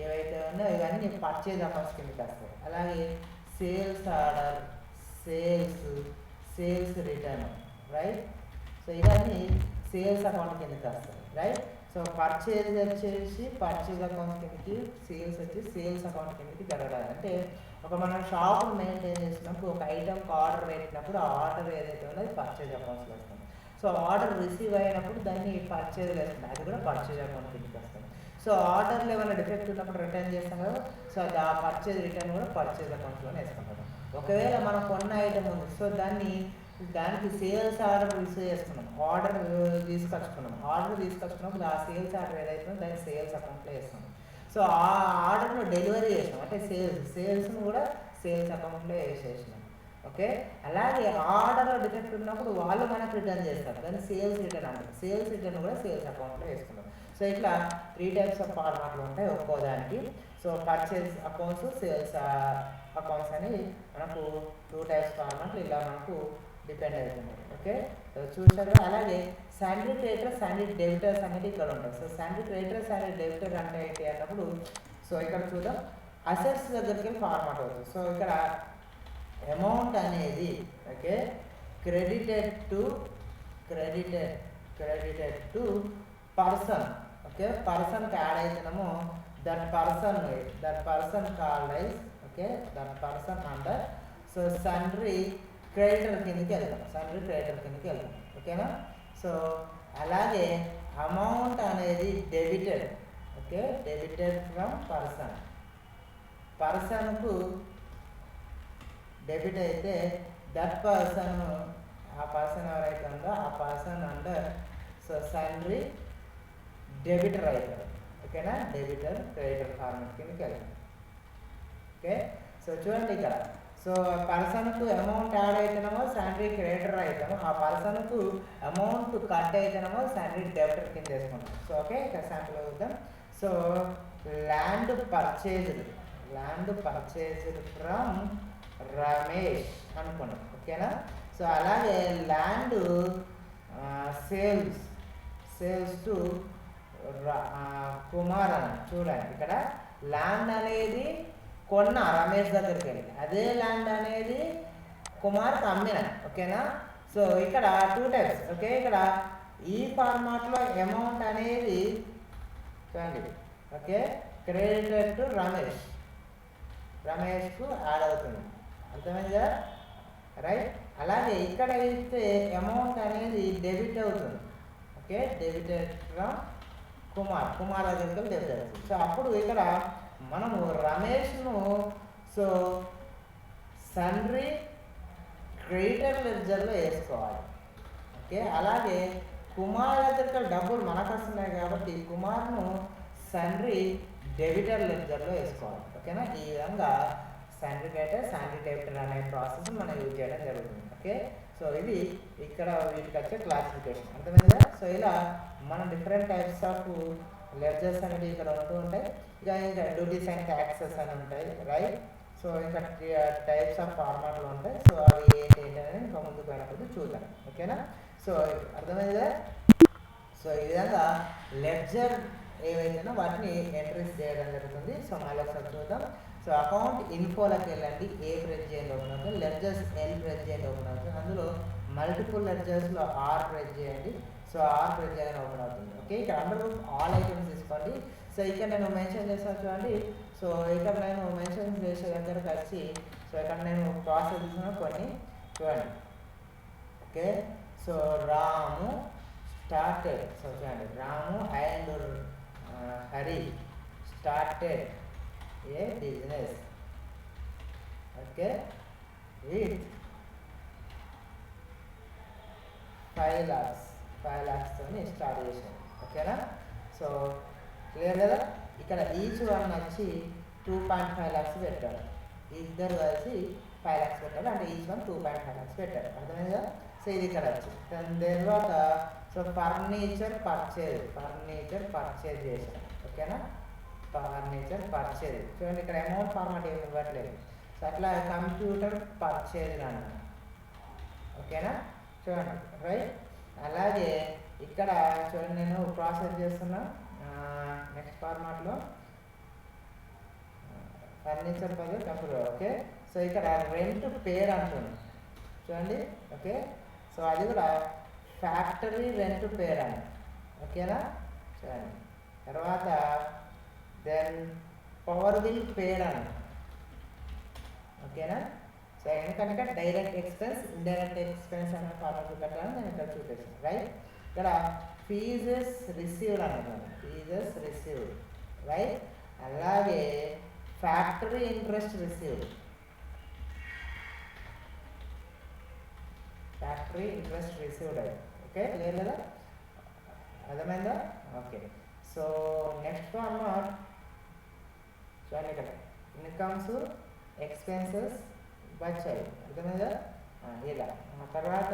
ఏవైతే ఉన్నాయో ఇవన్నీ పర్చేజ్ అకౌంట్స్ కిందకి వస్తాయి. అలాగే sales order, sales return right. So ఇవన్నీ సేల్స్ అకౌంట్ కిందకి వస్తాయి రైట్. సో పర్చేజ్ వచ్చేసి పర్చేజ్ అకౌంట్ కిందకి, సేల్స్ వచ్చి సేల్స్ అకౌంట్ కిందకి జరగాలి. అంటే ఒక మనం షాప్ మెయింటైన్ చేసినప్పుడు ఒక ఐటమ్కి ఆర్డర్ పెట్టినప్పుడు ఆ ఆర్డర్ ఏదైతే ఉందో అది పర్చేజ్ అకౌంట్స్లో వస్తుంది. సో ఆర్డర్ రిసీవ్ అయినప్పుడు దాన్ని పర్చేజ్లో వేస్తుంది, అది కూడా పర్చేజ్ అకౌంట్ కిందకి వస్తుంది. సో ఆర్డర్లో ఏమైనా డిఫెక్ట్ ఉన్నప్పుడు రిటర్న్ చేస్తాం కదా, సో అది ఆ పర్చేజ్ రిటర్న్ కూడా పర్చేజ్ అకౌంట్లోనే వేస్తాం కదా. ఒకవేళ మనం కొన్న ఐటమ్ ఉంది, సో దానికి సేల్స్ ఆర్డర్ రిసీవ్ చేసుకున్నాం, ఆర్డర్ తీసుకొచ్చుకున్నప్పుడు ఆ సేల్స్ ఆర్డర్ ఏదైతుందో దాన్ని సేల్స్ అకౌంట్లో వేస్తాం. సో ఆ ఆర్డర్ను డెలివరీ చేసినాం అంటే సేల్స్ను కూడా సేల్స్ అకౌంట్లో వేసేసినాం ఓకే. అలాగే ఆర్డర్లో డిఫెక్ట్ ఉన్నప్పుడు వాళ్ళు మనకు రిటర్న్ చేస్తారు, దాన్ని సేల్స్ రిటర్న్ అంటారు. సేల్స్ రిటర్న్ కూడా సేల్స్ అకౌంట్లో వేసుకున్నాం. సో ఇట్లా 3 టైప్స్ ఆఫ్ ఫార్మాట్లు ఉంటాయి ఒక్కో దానికి. So purchase accounts, sales accounts అని మనకు 2 టైప్స్ ఫార్మాట్లు ఇలా మనకు డిపెండ్ అవుతుంది ఓకే. సో చూసారు. అలాగే శాండీ క్రెడిటర్, శాండీ డెబిటర్స్ అనేది ఇక్కడ ఉంటాయి. So Sandy creditor, Sandy debtor అంటే ఏంటి అన్నప్పుడు సో ఇక్కడ చూద్దాం. అసెట్స్ దగ్గరికి ఫార్మాట్ అవుతుంది. సో ఇక్కడ అమౌంట్ అనేది okay credited to person okay, పర్సన్కి యాడ్ అయితేనేమో that person called is okay, that person under so sundry creditor కిందకి వెళ్తాం ఓకేనా. సో అలాగే అమౌంట్ అనేది డెబిటెడ్ ఓకే, డెబిటెడ్ ఫ్రమ్ పర్సన్కు డెబిట్ అయితే దట్ పర్సన్ ఆ పర్సన్ ఎవరైతే ఉందో ఆ person under so sundry debtor అవుతారు ఓకేనా. డెబిటర్ క్రెడిటర్ ఫార్మాట్ కిందకి వెళ్తాం ఓకే. సో చూడండి ఇక్కడ సో పర్సన్కు అమౌంట్ యాడ్ అయితేనేమో శాలరీ క్రెడిటర్ అవుతాము, ఆ పర్సన్కు అమౌంట్ కట్ అయితేనేమో శాలరీ డెబిటర్ కింద వేసుకుంటాం. సో ఓకే ఇక్కడ శాంపుల్ అవుతాం. So land purchased from Ramesh అనుకున్నాం ఓకేనా. సో అలాగే ల్యాండ్ సేల్స్ టు కుమార్ అని చూడండి, ఇక్కడ ల్యాండ్ అనేది కొన్న రమేష్ దగ్గరికి వెళ్ళి, అదే ల్యాండ్ అనేది కుమార్కి అమ్మిన. ఓకేనా? సో ఇక్కడ 2 టైప్స్. ఓకే, ఇక్కడ ఈ ఫార్మాట్లో అమౌంట్ అనేది చూడండి. ఓకే, క్రెడిటెడ్ టు రమేష్కు యాడ్ అవుతుంది. అర్థమైంది కదా? రైట్. అలాగే ఇక్కడ అయితే అమౌంట్ అనేది డెబిట్ అవుతుంది. ఓకే, డెబిటెడ్ ఫ్రమ్ కుమార్ దగ్గరికి డెబిట్ అవుతుంది. సో అప్పుడు ఇక్కడ మనము రమేష్ను సో సన్రీ క్రెడిటర్ లెడ్జర్లో వేసుకోవాలి. ఓకే, అలాగే కుమార్ దగ్గర డబ్బులు మనకు వస్తున్నాయి కాబట్టి కుమార్ను సన్రీ డెబిటర్ లెడ్జర్లో వేసుకోవాలి. ఓకేనా? ఈ విధంగా సన్రీ డెబిటర్ అనే ప్రాసెస్ మనం యూజ్ చేయడం జరుగుతుంది. ఓకే, సో ఇది ఇక్కడ వీటికి వచ్చే క్లాసిఫికేషన్. అర్థమైంది కదా? సో ఇలా మనం డిఫరెంట్ టైప్స్ ఆఫ్ లెడ్జర్స్ అనేవి ఇక్కడ ఉంటూ ఉంటాయి. ఇంకా డ్యూటీస్ అండ్ ట్యాక్సెస్ అని ఉంటాయి. రైట్. సో ఇంకా టైప్స్ ఆఫ్ ఫార్మాట్లు ఉంటాయి. సో అవి ఏంటి అనేది ఇంకా ముందుకు పోయినప్పుడు చూద్దాం. ఓకేనా? సో అర్థమైంది కదా? సో ఈ విధంగా లెడ్జర్ ఏవైతేనో వాటిని ఎంట్రీస్ చేయడం జరుగుతుంది. సో మళ్ళీ ఒకసారి చూద్దాం. సో అకౌంట్ ఇన్ఫోలోకి వెళ్ళండి, ఏ ప్రెస్ చేయండి ఓపెన్ అవుతుంది, లెడ్జర్స్ ఎల్ ప్రెస్ చేయండి ఓపెన్ అవుతుంది. అందులో మల్టిపుల్ లెడ్జర్స్లో ఆర్ ప్రెస్ చేయండి. సో ఆర్ ప్రెస్ చేయగానే ఓపెన్ అవుతుంది. ఓకే, ఇక్కడ అందరూ ఆల్ ఐటమ్స్ తీసుకోండి. సో ఇక్కడ నేను మెన్షన్ చేస్తాను చూడండి. సో ఇక్కడ నేను మెన్షన్ చేసే దగ్గరకు వచ్చి సో ఇక్కడ నేను ప్రాసెస్ తీసుకున్న కొన్ని చూడండి. Okay, so Ramu started. So చూడండి, Ramu and Hari started a business. Okay, with 5 lakhs తోని స్టార్ట్ చేసాను. ఓకేనా? సో క్లియర్ కదా? ఇక్కడ ఈచ్ వన్ వచ్చి 2.5 lakhs పెట్టాడు. ఇద్దరు కలిసి 5 lakhs పెట్టాడు, అంటే ఈచ్ వన్ 2.5 lakhs పెట్టాడు. అర్థమైంది కదా? సో ఇది ఇక్కడ వచ్చి దాని తర్వాత సో ఫర్నిచర్ పర్చేజ్ చేశాను. ఓకేనా? ఫర్నిచర్ పర్చేజ్ చూడండి, ఇక్కడ అమౌంట్ ఫార్మాట్ ఏమి ఇవ్వట్లేదు. సో అట్లా కంప్యూటర్ పర్చేజ్ అన్నాను. ఓకేనా? చూడండి, రైట్. అలాగే ఇక్కడ చూడండి, నేను ప్రాసెస్ చేస్తున్నా నెక్స్ట్ ఫార్మాట్లో ఫర్నిచర్ కంప్యూటర్. ఓకే, సో ఇక్కడ రెంట్ పేర్ అంటుంది చూడండి. ఓకే, సో అది కూడా ఫ్యాక్టరీ రెంట్ పేర్ అని. ఓకేనా? చూడండి, తర్వాత దెన్ పవర్ బిల్ పేర్ అని. ఓకేనా? సో ఎందుకంటే డైరెక్ట్ ఎక్స్పెన్స్, ఇండైరెక్ట్ ఎక్స్పెన్స్ అనే ఫార్మాట్ పెట్టాలని నేను ఇక్కడ చూపిస్తాను. రైట్. ఇక్కడ ఫీజెస్ రిసీవ్డ్ అనుకోండి, ఫీజెస్ రిసీవ్డ్. రైట్. అలాగే factory interest received, factory interest received అయ్యి. ఓకే, క్లియర్ లేదా? అర్థమైందా? ఓకే, సో నెక్స్ట్ ఫార్మాట్ చూడండి, ఇక్కడ ఇన్కమ్స్ ఎక్స్పెన్సెస్ వచ్చాయి. అర్థమైందా? ఇలా తర్వాత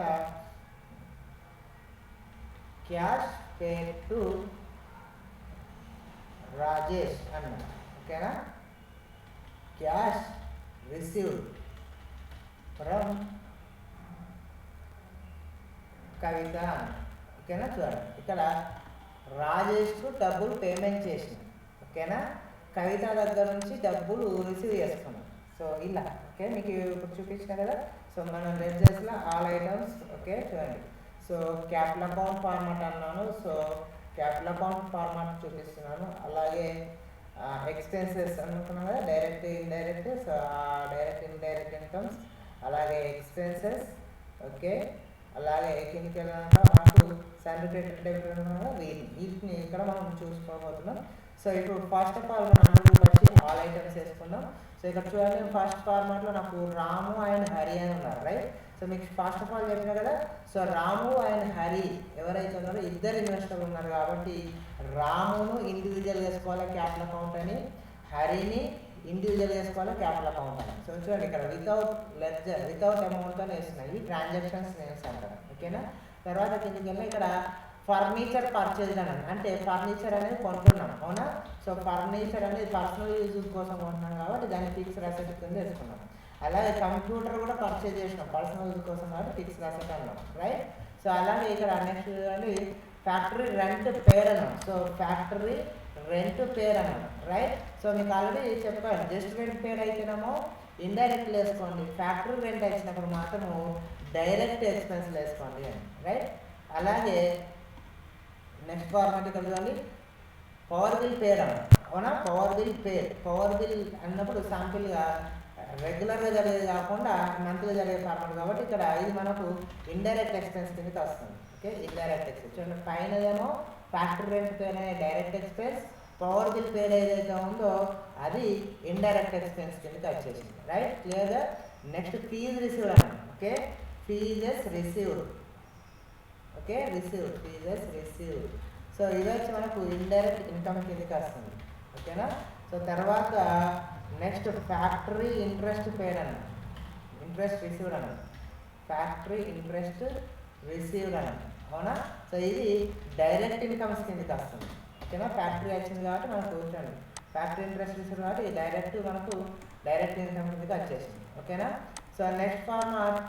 క్యాష్ పే టు రాజేష్ అన్న. ఓకేనా? క్యాష్ రిసీవ్డ్ ఫ్రమ్ కవిత. ఓకేనా? చూడండి, ఇక్కడ రాజేష్కు డబ్బులు పేమెంట్ చేసిన. ఓకేనా? కవిత దగ్గర నుంచి డబ్బులు రిసీవ్ చేసుకున్నాం. సో ఇలా. ఓకే, మీకు ఇప్పుడు చూపించిన కదా. సో మనం లెడ్జర్స్లో ఆల్ ఐటమ్స్. ఓకే, చూడండి. సో క్యాపిటల్ అకౌంట్ ఫార్మాట్ అన్నాను. సో క్యాపిటల్ అకౌంట్ ఫార్మాట్ చూపిస్తున్నాను. అలాగే ఎక్స్పెన్సెస్ అనుకున్నాం కదా, direct indirect. So direct indirect incomes, అలాగే ఎక్స్పెన్సెస్. ఓకే, అలాగే కిందకి వెళ్ళాక మనకు శానిటేటర్ వీటిని ఇక్కడ మనం చూసుకోబోతున్నాం. సో ఇప్పుడు ఫస్ట్ ఆఫ్ ఆల్ మనం అందరూ వచ్చి ఆల్ ఐటమ్స్ వేసుకున్నాం. సో ఇక్కడ చూడండి, ఫస్ట్ ఫార్మాట్లో నాకు రాము అండ్ హరి అని ఉన్నారు. రైట్. సో మీకు ఫస్ట్ ఆఫ్ ఆల్ చెప్పిన కదా. సో రాము అండ్ హరి ఎవరైతే ఉన్నారో ఇద్దరు ఇన్వెస్టర్లు ఉన్నారు కాబట్టి రామును ఇండివిజువల్ చేసుకోవాలి క్యాపిటల్ అకౌంట్ అని, హరిని ఇండివిజువల్ చేసుకోవాలి క్యాపిటల్ అకౌంట్ అని. సో చూడండి, ఇక్కడ వితౌట్ లెడ్జర్ వితౌట్ అమౌంట్ అని వేస్తున్నాయి ట్రాన్సాక్షన్స్ నేమ్స్ అంటారు. ఓకేనా? తర్వాత కిందకి వెళ్ళి ఇక్కడ ఫర్నిచర్ పర్చేజ్ అని, అంటే ఫర్నిచర్ అనేది కొంటున్నాం. అవునా? సో ఫర్నిచర్ అనేది పర్సనల్ యూజ్ కోసం కొంటున్నాం కాబట్టి దాన్ని ఫిక్స్డ్ అసెట్ కింద వేసుకున్నాం. అలాగే కంప్యూటర్ కూడా పర్చేజ్ చేసినాం పర్సనల్ యూజ్ కోసం కాబట్టి ఫిక్స్డ్ అసెట్ అన్నాం, రైట్. సో అలాగే ఇక్కడ నెక్స్ట్ చూడండి ఫ్యాక్టరీ రెంట్ పేడ్ అన్నాం. సో ఫ్యాక్టరీ రెంట్ పేడ్ అన్నాం, రైట్. సో మీకు ఆల్రెడీ చెప్పాను, జస్ట్ రెంట్ పేడ్ అయితేనేమో ఇండైరెక్ట్ వేసుకోండి, ఫ్యాక్టరీ రెంట్ వచ్చినప్పుడు మాత్రము డైరెక్ట్ ఎక్స్పెన్స్లు వేసుకోండి అని, రైట్. అలాగే నెక్స్ట్ ఫార్మాట్ ఇక్కడ చూడండి పవర్ బిల్ పేడ్ అన్న, అవునా. Power bill paid, power bill అన్నప్పుడు శాంపిల్గా రెగ్యులర్గా జరిగేది కాకుండా మంత్లీగా జరిగే ఫార్మాట్ కాబట్టి ఇక్కడ ఇది మనకు ఇండైరెక్ట్ ఎక్స్పెన్స్ కిందకి వస్తుంది. ఓకే, ఇండైరెక్ట్ ఎక్స్పెన్స్ చూడండి, పైన ఏమో ఫ్యాక్టరీ రెంట్ పేడ్ అనే direct expense, power bill paid ఏదైతే ఉందో అది ఇండైరెక్ట్ ఎక్స్పెన్స్ కిందకి వచ్చేసింది, రైట్. క్లియర్గా నెక్స్ట్ ఫీజ్ రిసీవ్డ్ అన్నాం. Okay, fees received, okay received, fees received. So ఇది వచ్చి మనకు ఇండైరెక్ట్ ఇన్కమ్ కిందకి వస్తుంది, ఓకేనా. సో తర్వాత నెక్స్ట్ ఫ్యాక్టరీ ఇంట్రెస్ట్ పేడ్ అన్న, ఇంట్రెస్ట్ రిసీవ్డ్ అన్న, ఫ్యాక్టరీ ఇంట్రెస్ట్ రిసీవ్డ్ అన్న, అవునా. సో ఇది డైరెక్ట్ ఇన్కమ్స్ కిందకి వస్తుంది, ఓకేనా. ఫ్యాక్టరీ వచ్చింది కాబట్టి మనకు చూడండి ఫ్యాక్టరీ ఇంట్రెస్ట్ రిసీవ్డ్ కాబట్టి డైరెక్ట్ మనకు డైరెక్ట్ ఇన్కమ్ కిందకి వచ్చేసింది, ఓకేనా. So next format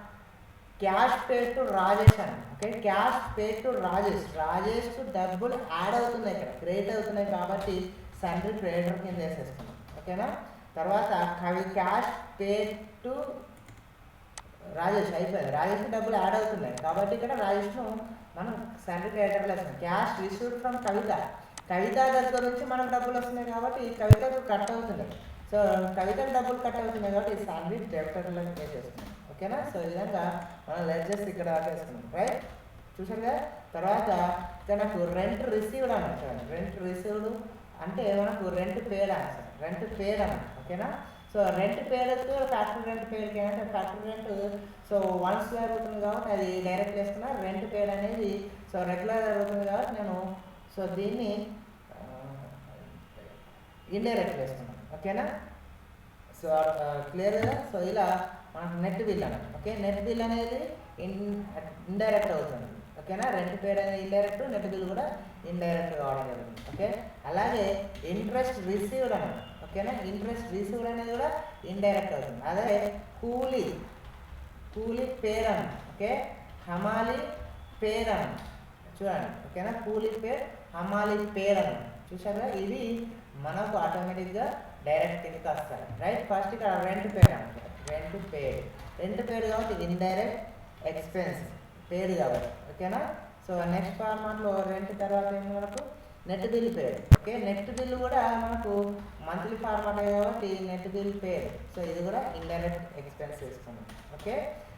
cash paid to Rajesh అని. Okay, cash paid to Rajesh, రాజేష్కు డబ్బులు యాడ్ అవుతున్నాయి, ఇక్కడ క్రెడిట్ అవుతున్నాయి కాబట్టి సండ్రీ క్రెడిటర్ కింద వేసేస్తున్నాం, ఓకేనా. తర్వాత క్యాష్ పేడ్ టు రాజేష్ అయిపోయింది, రాజేష్కి డబ్బులు యాడ్ అవుతున్నాయి కాబట్టి ఇక్కడ రాజేష్ను మనం సండ్రీ క్రెడిటర్లో వేస్తున్నాం. క్యాష్ రిసీవ్డ్ ఫ్రమ్ కవిత, కవిత దగ్గర నుంచి మనకు డబ్బులు వస్తున్నాయి కాబట్టి కవితకు కట్ అవుతున్నాయి. సో కవితకు డబ్బులు కట్ అవుతున్నాయి కాబట్టి సండ్రీ డెబిటర్లో వేసేస్తున్నాం, ఓకేనా. సో ఈ విధంగా మనం లెడ్జర్స్ ఇక్కడ వేసుకున్నాం, రైట్. చూసారు కదా. తర్వాత ఇక్కడ నాకు రెంట్ రిసీవ్డ్ అన్నట్టు, రెంట్ రిసీవ్డ్ అంటే మనకు రెంట్ పేడ్ అన్న, రెంట్ పేడ్ అన్న, ఓకేనా. సో రెంట్ పేడ్కు ఫ్యాక్టరీ రెంట్ పేడ్కి అంటే ఫ్యాక్టరీ రెంట్ సో వన్స్ జరుగుతుంది కాబట్టి అది డైరెక్ట్ వేస్తున్నా, రెంట్ పేడ్ అనేది సో రెగ్యులర్ జరుగుతుంది కాబట్టి నేను సో దీన్ని ఇండైరెక్ట్ వేస్తున్నాను, ఓకేనా. సో క్లియర్గా. సో ఇలా మనకు నెట్ బిల్ అన్న, ఓకే నెట్ బిల్ అనేది ఇండైరెక్ట్ అవుతుంది, ఓకేనా. రెంట్ పేడ్ అనేది ఇండైరెక్ట్, నెట్ బిల్ కూడా ఇండైరెక్ట్ కావడం జరుగుతుంది, ఓకే. అలాగే ఇంట్రెస్ట్ రిసీవ్డ్ అన్న, ఓకేనా. ఇంట్రెస్ట్ రిసీవ్డ్ అనేది కూడా ఇండైరెక్ట్ అవుతుంది. అదే కూలీ, కూలీ పేడ్ అన్న, ఓకే హమాలి పేడ్ అన్న, చూడండి ఓకేనా. కూలీ పేడ్, హమాలి పేడ్ అన్న, చూసారా. ఇది మనకు ఆటోమేటిక్గా డైరెక్ట్ కిందకి వస్తాయి, రైట్. ఫస్ట్ ఇక్కడ రెంట్ పేడ్ అంటే రెంట్ పేడ్, రెంట్ పేడ్ కాబట్టి ఇండైరెక్ట్ ఎక్స్పెన్స్ పేడ్ కాబట్టి, ఓకేనా. సో నెక్స్ట్ ఫార్మాట్లో రెంట్ తర్వాత ఏంటి మనకు net bill paid, okay. Net bill కూడా మనకు మంత్లీ ఫార్మాట్ కాబట్టి నెట్ బిల్ పేడ్. సో ఇది కూడా ఇండైరెక్ట్ ఎక్స్పెన్స్ తీసుకున్నాం, ఓకే.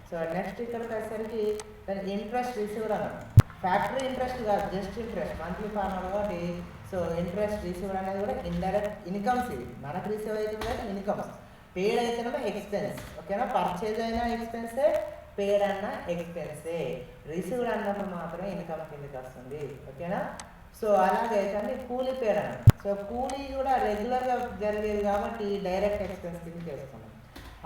సో నెక్స్ట్ ఇక్కడికి వచ్చేసరికి దాని ఇంట్రెస్ట్ రిసీవ్డ్ అన్నాం. ఫ్యాక్టరీ ఇంట్రెస్ట్ కాదు, జస్ట్ ఇంట్రెస్ట్ మంత్లీ ఫార్మాట్ కాబట్టి సో ఇంట్రెస్ట్ రిసీవ్డ్ అనేది కూడా ఇండైరెక్ట్ ఇన్కమ్స్, ఇది మనకు రిసీవ్ అవుతుంది ఇన్కమ్స్, పేడ్ అయితేనే ఎక్స్పెన్స్, ఓకేనా. పర్చేజ్ అయినా ఎక్స్పెన్సే, పేడ్ అన్న ఎక్స్పెన్సే, రిసీవ్డ్ అన్నప్పుడు మాత్రమే ఇన్కమ్ కిందకి వస్తుంది, ఓకేనా. సో అలాగే కానీ కూలీ పేడ్ అన్న, సో కూలీ కూడా రెగ్యులర్గా జరిగేది కాబట్టి డైరెక్ట్ ఎక్స్పెన్స్ కిందకి వేసుకున్నాం.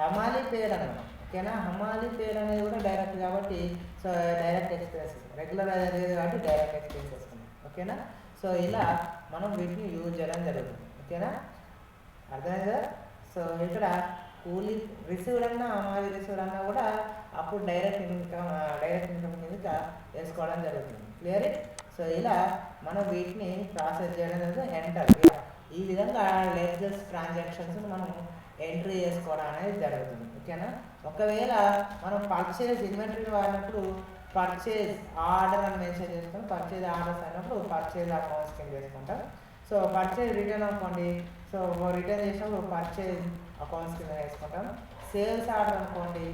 హమాలీ పేడ్ అన్న, ఓకేనా. హమాలీ పేడ్ అనేది కూడా డైరెక్ట్ కాబట్టి సో డైరెక్ట్ ఎక్స్పెన్స్, రెగ్యులర్గా జరిగేది కాబట్టి డైరెక్ట్ ఎక్స్పెన్స్ వేసుకున్నాం, ఓకేనా. సో ఇలా మనం వీటిని యూజ్ చేయడం జరుగుతుంది, ఓకేనా. అర్థమైందా. సో ఇక్కడ కూలీ రిసీవ్డ్ అన్నా హమాలీ రిసీవ్డ్ అన్నా కూడా అప్పుడు డైరెక్ట్ ఇన్కమ్ కింద వేసుకోవడం జరుగుతుంది, క్లియర్. సో ఇలా మనం వీటిని ప్రాసెస్ చేయడం జరుగుతుంది. ఎంటర్, ఈ విధంగా లెడ్జర్స్ ట్రాన్సాక్షన్స్ మనం ఎంట్రీ చేసుకోవడం అనేది జరుగుతుంది, ఓకేనా. ఒకవేళ మనం పర్చేజ్ ఇన్వెంటరీని వాడినప్పుడు పర్చేజ్ ఆర్డర్ అని మెన్షన్ చేసుకొని పర్చేజ్ ఆర్డర్స్ అయినప్పుడు పర్చేజ్ అకౌంట్స్ కింద చేసుకుంటాం. సో పర్చేజ్ రిటర్న్ అనుకోండి, సో రిటర్న్ చేసినప్పుడు పర్చేజ్ అకౌంట్స్ కింద వేసుకుంటాం. సేల్స్ ఆర్డర్ అనుకోండి,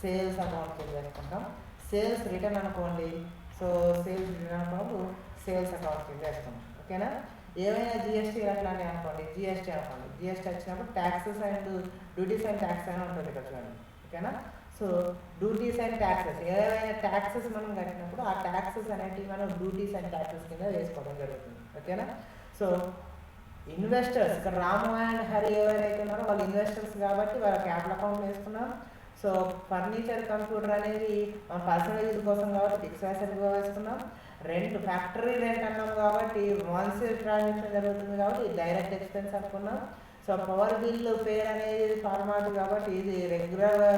సేల్స్ అకౌంట్ కింద వేసుకుంటాం. సేల్స్ రిటర్న్ అనుకోండి, సో సేల్స్ రిటర్న్ అనుకున్నప్పుడు సేల్స్ అకౌంట్ కింద వేసుకుంటాం, ఓకేనా. ఏమైనా జిఎస్టీ అట్లాంటివి అనుకోండి, జిఎస్టీ అనుకోండి, జిఎస్టీ వచ్చినప్పుడు taxes and duties and tax అని ఉంటుంది ఇక్కడ చూడండి, ఓకేనా. సో డ్యూటీస్ అండ్ ట్యాక్సెస్, ఏదైనా ట్యాక్సెస్ మనం కట్టినప్పుడు ఆ ట్యాక్సెస్ అనేటివి మనం డ్యూటీస్ అండ్ ట్యాక్సెస్ కింద వేసుకోవడం జరుగుతుంది, ఓకేనా. సో ఇన్వెస్టర్స్ ఇక్కడ రాము అండ్ హరి ఎవరైతే ఉన్నారో వాళ్ళు ఇన్వెస్టర్స్ కాబట్టి వాళ్ళ క్యాపిటల్ అకౌంట్ వేసుకున్నాం. సో ఫర్నిచర్ కంప్యూటర్ అనేది మన పర్సనల్ యూజ్ కోసం కాబట్టి ఫిక్స్ అసెట్గా వేసుకున్నాం. రెంట్ ఫ్యాక్టరీ రెంట్ అన్నాం కాబట్టి వన్స్ ట్రాన్సాక్షన్ జరుగుతుంది కాబట్టి డైరెక్ట్ ఎక్స్పెన్స్ అనుకున్నాం. సో పవర్ బిల్ పేడ్ అనేది ఫార్మాట్ కాబట్టి ఇది రెగ్యులర్గా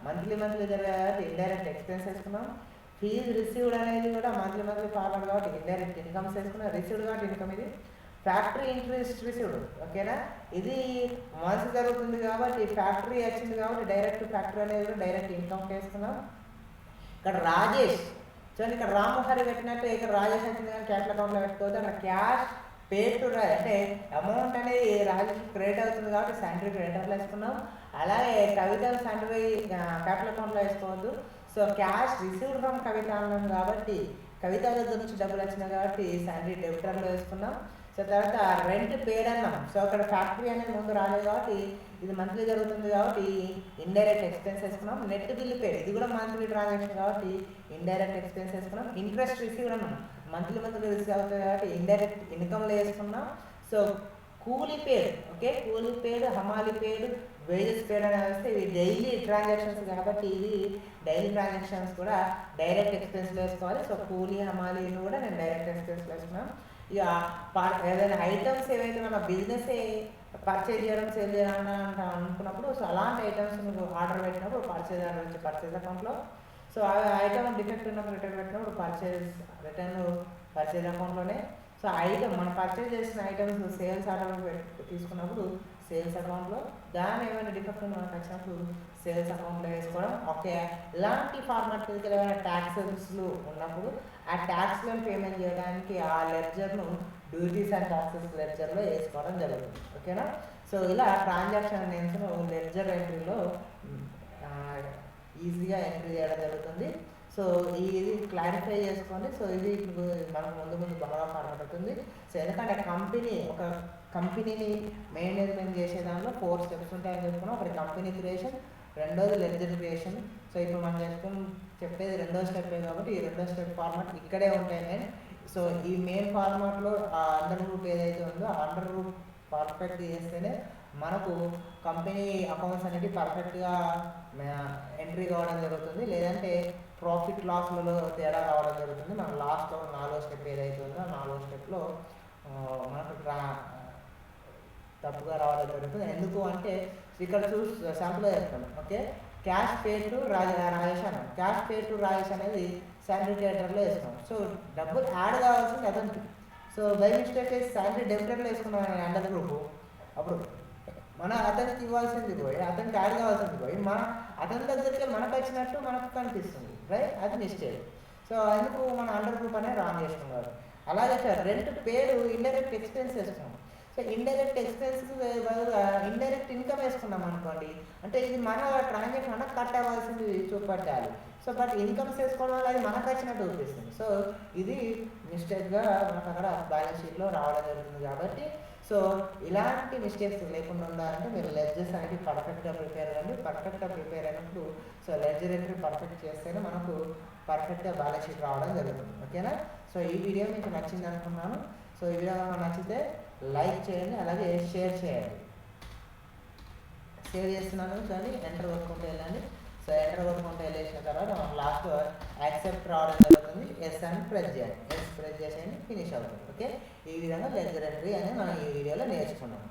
మంత్లీ జరిగే కాబట్టి ఇండైరెక్ట్ ఎక్స్పెన్స్ వేసుకున్నాం. ఫీజు రిసీవ్డ్ అనేది కూడా మంత్లీ ఫార్మాట్ కాబట్టి ఇండైరెక్ట్ ఇన్కమ్స్ వేసుకున్నాం. రిసీవ్డ్ కాబట్టి ఇన్కమ్ ఇది. ఫ్యాక్టరీ ఇంట్రెస్ట్ రిసీవ్డ్, ఓకేనా, ఇది మంత్స్ జరుగుతుంది కాబట్టి ఫ్యాక్టరీ వచ్చింది కాబట్టి డైరెక్ట్ ఫ్యాక్టరీ అనేది కూడా డైరెక్ట్ ఇన్కమ్ వేసుకున్నాం. ఇక్కడ రాజేష్ చూడండి, ఇక్కడ రామహరి పెట్టినట్టు ఇక్కడ రాజేష్ వచ్చింది కానీ క్యాష్ అకౌంట్లో పెట్టుకోవద్దు. అక్కడ క్యాష్ పే టు అంటే అమౌంట్ అనేది రాజేష్ క్రెడిట్ అవుతుంది కాబట్టి శానిటరీ క్రెడిటర్లో వేసుకున్నాం. అలాగే కవిత శానిటరీ క్యాపిటల్ అకౌంట్లో వేసుకోవద్దు. సో క్యాష్ రిసీవ్డ్ ఫ్రమ్ కవిత అన్నాం కాబట్టి కవిత దగ్గర నుంచి డబ్బులు వచ్చినాయి కాబట్టి శానిటరీ డెబిటర్లో వేసుకున్నాం. సో తర్వాత రెంట్ పేడ్ అన్నాం. సో అక్కడ ఫ్యాక్టరీ అనేది ముందు రాలేదు కాబట్టి ఇది మంత్లీ జరుగుతుంది కాబట్టి ఇండైరెక్ట్ ఎక్స్పెన్స్ వేసుకున్నాం. నెట్ బిల్ పేడ్ ఇది కూడా మంత్లీ ట్రాన్సాక్షన్ కాబట్టి ఇండైరెక్ట్ ఎక్స్పెన్స్ వేసుకున్నాం. ఇంట్రెస్ట్ రిసీవ్డ్ అన్నాం, మంత్లీ రిసీవ్ అవుతుంది కాబట్టి ఇండైరెక్ట్ ఇన్కమ్లో వేసుకున్నాం. సో కూలీ పేడ్, ఓకే, కూలీ పేడ్, హమాలీ పేడ్, వేజెస్ పేడ్ అని వస్తే ఇవి డైలీ ట్రాన్సాక్షన్స్ కాబట్టి ఇది డైలీ ట్రాన్సాక్షన్స్ కూడా డైరెక్ట్ ఎక్స్పెన్స్లో వేసుకోవాలి. సో కూలీ హమాలీని కూడా నేను డైరెక్ట్ ఎక్స్పెన్స్లో వేసుకున్నాను. ఇక ఏదైనా ఐటమ్స్ ఏవైతే మన బిజినెస్ పర్చేజ్ చేయడం సేల్ చేయాలని అనుకున్నప్పుడు సో అలాంటి ఐటమ్స్ నువ్వు ఆర్డర్ పెట్టినప్పుడు పర్చేజ్ ఆర్డర్ వచ్చి పర్చేజ్ అకౌంట్లో, సో ఆ ఐటమ్ డిఫెక్ట్ ఉన్నప్పుడు రిటర్న్ పెట్టినప్పుడు పర్చేజ్ అకౌంట్లోనే. సో ఐటమ్ మనం పర్చేజ్ చేసిన ఐటమ్స్ సేల్స్ ఆర్డర్ తీసుకున్నప్పుడు సేల్స్ అకౌంట్లో, దాని ఏమైనా డిఫెక్ట్ మనకు వచ్చినప్పుడు సేల్స్ అకౌంట్లో వేసుకోవడం. ఓకే, ఇలాంటి ఫార్మాట్ ఏమైనా ట్యాక్సెస్లు ఉన్నప్పుడు ఆ ట్యాక్స్లను పేమెంట్ చేయడానికి ఆ లెడ్జర్ను డ్యూటీస్ అండ్ ట్యాక్సెస్ లెడ్జర్లో వేసుకోవడం జరుగుతుంది, ఓకేనా. సో ఇలా ట్రాన్సాక్షన్ నేమ్స్ను లెడ్జర్ ఎంట్రీలో ఈజీగా ఎంట్రీ చేయడం జరుగుతుంది. సో ఇది క్లారిఫై చేసుకోండి. సో ఇది మనకు ముందు బాగా ఫార్మాట్ అవుతుంది. సో ఎందుకంటే ఒక కంపెనీని మేనేజ్మెంట్ చేసే దాంట్లో 4 స్టెప్స్ ఉంటాయని చెప్పుకున్నాం. ఒకటి కంపెనీ క్రియేషన్, రెండోది లెడ్జర్ క్రియేషన్. సో ఇప్పుడు మనం చెప్పేది రెండో స్టెప్పే కాబట్టి ఈ రెండో స్టెప్ ఫార్మాట్ ఇక్కడే ఉంటాయి నేను. సో ఈ మెయిన్ ఫార్మాట్లో ఆ అండర్ గ్రూప్ ఏదైతే ఉందో ఆ అండర్ గ్రూప్ పర్ఫెక్ట్ చేస్తేనే మనకు కంపెనీ అకౌంట్స్ అనేవి పర్ఫెక్ట్గా ఎంట్రీ కావడం జరుగుతుంది. లేదంటే ప్రాఫిట్ లాస్లలో తేడా రావడం జరుగుతుంది. మన లాస్ట్లో 4వ స్టెప్ ఏదైతే ఉందో 4వ స్టెప్లో మనకు తప్పుగా రావడం జరుగుతుంది. ఎందుకు అంటే ఇక్కడ శాంపుల్గా చెప్తాను, okay. Cash pay to Rajesh అన్నాం. క్యాష్ పే టు రాజేష్ అనేది శాలరీ డెబిటర్లో వేస్తాం. సో డబ్బులు యాడ్ కావాల్సింది అతనికి. సో బై మిస్టేక్ శాలరీ డెబిటర్లో వేసుకున్నాం అండర్ గ్రూప్, అప్పుడు అతనికి ఇవ్వాల్సింది పోయి అతనికి యాడ్ కావాల్సింది పోయి అతని దగ్గరికి మనకు వచ్చినట్టు మనకు కనిపిస్తుంది, రైట్, అది మిస్టేక్. సో అందుకు మన అండర్ గ్రూప్ అనేది రాంగ్ చేసుకున్నారు. అలాగే సార్ రెంట్ పేరు ఇండైరెక్ట్ ఎక్స్పెన్స్ వేసుకున్నాం. సో ఇండైరెక్ట్ ఎక్స్పెన్స్ బదులుగా ఇండైరెక్ట్ ఇన్కమ్ వేసుకున్నాం అనుకోండి, అంటే ఇది మన ట్రాన్సాక్షన్ మనకు కట్ అవ్వాల్సింది చూపెట్టాలి. సో బట్ ఇన్కమ్స్ వేసుకోవడం వల్ల అది మనకు వచ్చినట్టు చూపిస్తుంది. సో ఇది మిస్టేక్గా మనకు అక్కడ బ్యాలెన్స్ షీట్లో రావడం జరుగుతుంది. కాబట్టి సో ఇలాంటి మిస్టేక్స్ లేకుండా ఉండాలంటే మీరు లెడ్జర్స్ అనేది పర్ఫెక్ట్గా ప్రిపేర్ అవ్వండి. పర్ఫెక్ట్గా ప్రిపేర్ అయినప్పుడు సో లెడ్జర్ ఎంట్రీ పర్ఫెక్ట్ చేస్తేనే మనకు పర్ఫెక్ట్గా బ్యాలెన్స్ షీట్ రావడం జరుగుతుంది, ఓకేనా. సో ఈ వీడియో మీకు నచ్చింది అనుకున్నాను. సో ఈ వీడియో నచ్చితే లైక్ చేయండి, అలాగే షేర్ చేయండి. షేర్ చేస్తున్నాను చూడండి, ఎంటర్ కొట్టుకుంటూ వెళ్ళండి. సో ఎంటర్ కొట్టుకుంటూ వెళ్ళేసిన తర్వాత మనం లాస్ట్ యాక్సెప్ట్ రావడం జరుగుతుంది. ఎస్ అని ప్రెస్ చేయండి. ఎస్ ప్రెస్ చేసేయండి, ఫినిష్ అవుతుంది, ఓకే. ఈ విధంగా లెడ్జర్ ఎంట్రీ అనేది మనం ఈ వీడియోలో నేర్చుకున్నాం.